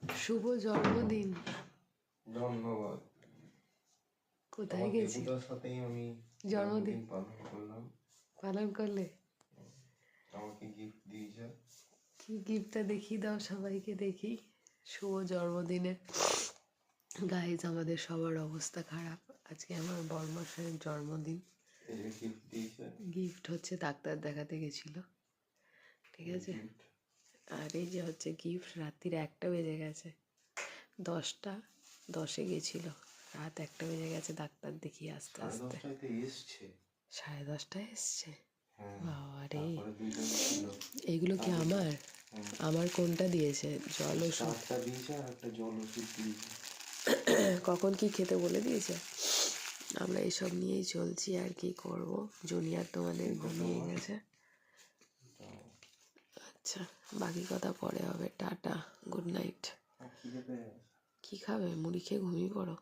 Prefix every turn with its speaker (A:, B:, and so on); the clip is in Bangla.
A: শুভ জন্মদিন।
B: ধন্যবাদ।
A: কোথায় গেছি?
B: দেবুদার সাথেই আমি
A: জন্মদিন
B: পালন করলাম।
A: পালন করলে?
B: আমাকে গিফট দিয়েছে।
A: কি গিফটটা দেখিয়ে দাও সবাইকে দেখি। শুভ জন্মদিনের। গাইজ, আমাদের সবার অবস্থা খারাপ। আজকে আমার বড়মশাইয়ের জন্মদিন।
B: গিফট দিয়েছে।
A: গিফট হচ্ছে ডাক্তার দেখাতে গেছিল, ঠিক আছে? আর এই যে হচ্ছে গিফট। রাত্রির 1টা বেজে গেছে, 10টা 10-এ গেছিল, রাত 1টা বেজে গেছে ডাক্তার দেখিয়ে আসতে আসতে। 10:30টায় এসছে। বাবা রে, এইগুলো কি আমার? আমার কোনটা দিয়েছে? জল ওষুধ
B: দিয়েছে আর একটা জল ওষুধ দিয়েছে।
A: কখন কি খেতে বলে দিয়েছে। আমরা এইসব নিয়েই চলছি, আর কি করব। জুনিয়র তোমাদের ঘুমিয়ে গেছে। আচ্ছা, বাকি কথা পরে হবে। Tata, good night. কি খাবে? মুড়ি খেয়ে ঘুমিয়ে পড়ো।